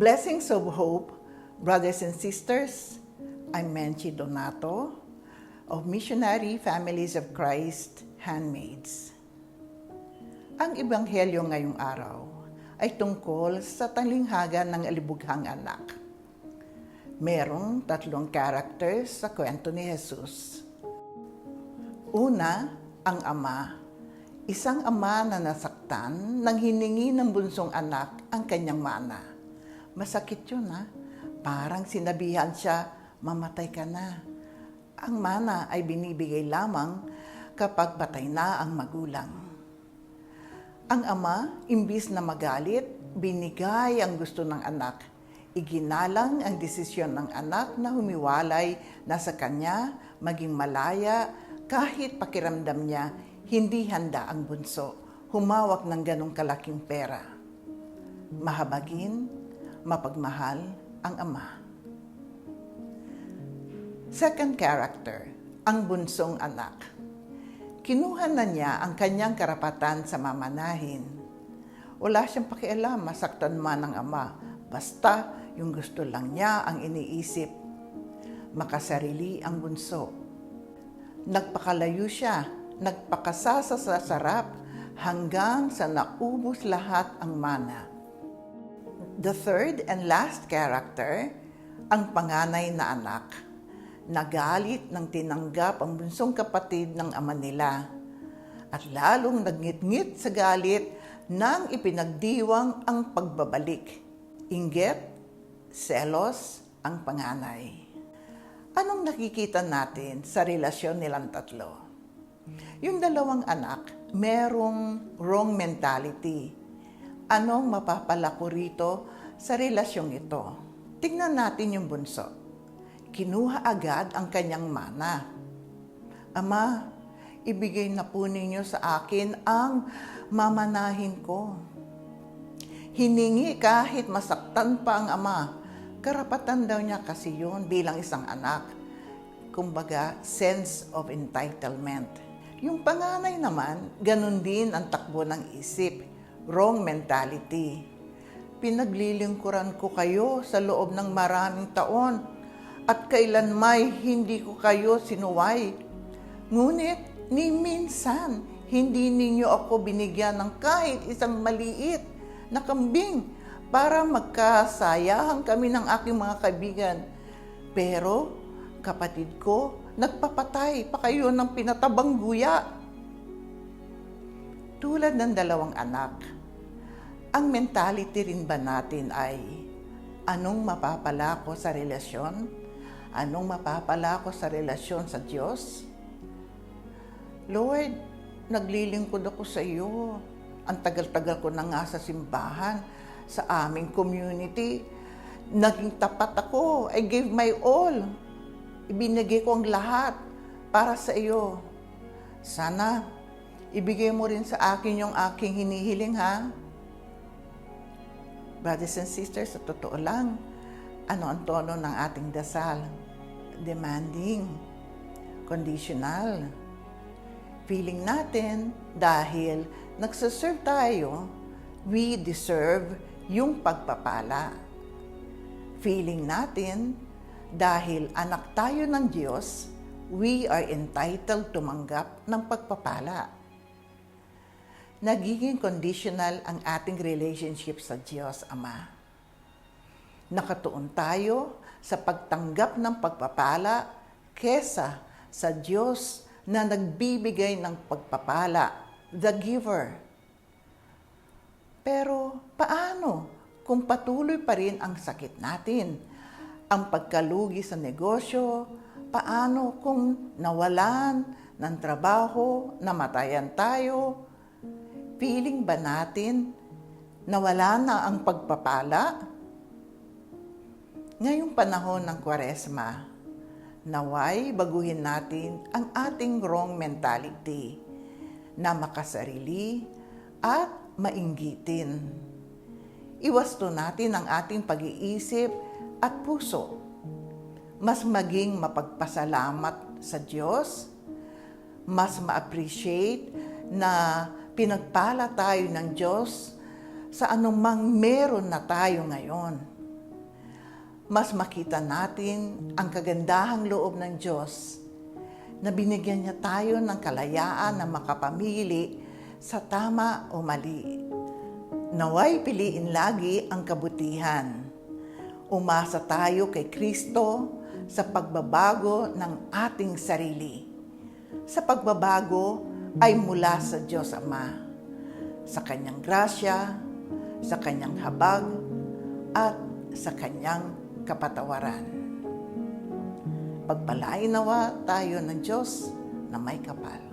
Blessings of Hope, brothers and sisters. I'm Menchi Donato of Missionary Families of Christ Handmaids. Ang ebanghelyo ngayong araw ay tungkol sa talinghaga ng alibughang anak. Merong 3 characters sa kwento ni Jesus. Una, ang ama. Isang ama na nasaktan nang hiningi ng bunsong anak ang kanyang mana. Masakit yun, ha? Parang sinabihan siya, mamatay ka na. Ang mana ay binibigay lamang kapag patay na ang magulang. Ang ama, imbis na magalit, binigay ang gusto ng anak. Iginalang ang desisyon ng anak na humiwalay na sa kanya, maging malaya, kahit pakiramdam niya, hindi handa ang bunso, humawak ng ganong kalaking pera. Mahabagin, mapagmahal ang ama. Second character, ang bunsong anak. Kinuha na niya ang kanyang karapatan sa mamanahin. Wala siyang pakialam, masaktan man ng ama, basta yung gusto lang niya ang iniisip. Makasarili ang bunso. Nagpakalayo siya, nagpakasasa sa sarap hanggang sa naubos lahat ang mana. The third and last character, ang panganay na anak. Nagalit nang tinanggap ang bunsong kapatid ng ama nila at lalong nagngit-ngit sa galit nang ipinagdiwang ang pagbabalik. Inggit, selos ang panganay. Anong nakikita natin sa relasyon nilang tatlo? Yung dalawang anak, merong wrong mentality. Anong mapapalako rito sa relasyong ito? Tingnan natin yung bunso. Kinuha agad ang kanyang mana. Ama, ibigay na po ninyo sa akin ang mamanahin ko. Hiningi kahit masaktan pa ang ama. Karapatan daw niya kasi yun bilang isang anak. Kumbaga, sense of entitlement. Yung panganay naman, ganun din ang takbo ng isip, wrong mentality. Pinaglilingkuran ko kayo sa loob ng maraming taon at kailanmay hindi ko kayo sinuway. Ngunit ni minsan, hindi ninyo ako binigyan ng kahit isang maliit na kambing para magkasayahan kami ng aking mga kaibigan. Pero, kapatid ko, nagpapatay pa kayo ng pinatabang guya. Tulad ng dalawang anak, ang mentality rin ba natin ay, anong mapapala ko sa relasyon? Anong mapapala ko sa relasyon sa Diyos? Lord, naglilingkod ako sa iyo. Ang tagal-tagal ko na nga sa simbahan, sa aming community. Naging tapat ako. I gave my all. Ibinigay ko ang lahat para sa iyo. Sana, ibigay mo rin sa akin yung aking hinihiling, ha? Brothers and sisters, sa totoo lang, ano ang tono ng ating dasal? Demanding, conditional. Feeling natin dahil nagsaserve tayo, we deserve yung pagpapala. Feeling natin dahil anak tayo ng Diyos, we are entitled tumanggap ng pagpapala. Nagiging conditional ang ating relationship sa Diyos Ama. Nakatuon tayo sa pagtanggap ng pagpapala kesa sa Diyos na nagbibigay ng pagpapala, the giver. Pero paano kung patuloy pa rin ang sakit natin? Ang pagkalugi sa negosyo, paano kung nawalan ng trabaho, namatayan tayo? Feeling ba natin nawala na ang pagpapala? Ngayong panahon ng Kwaresma, naway baguhin natin ang ating wrong mentality na makasarili at mainggitin. Iwasto natin ang ating pag-iisip at puso. Mas maging mapagpasalamat sa Diyos, mas ma-appreciate na pinagpala tayo ng Diyos sa anumang meron na tayo ngayon. mas makita natin ang kagandahang loob ng Diyos na binigyan niya tayo ng kalayaan na makapamili sa tama o mali. Naway piliin lagi ang kabutihan. Umasa tayo kay Kristo sa pagbabago ng ating sarili. Sa pagbabago ay mula sa Diyos Ama, sa Kanyang grasya, sa Kanyang habag, at sa Kanyang kapatawaran. Pagpalain nawa tayo ng Diyos na may kapal.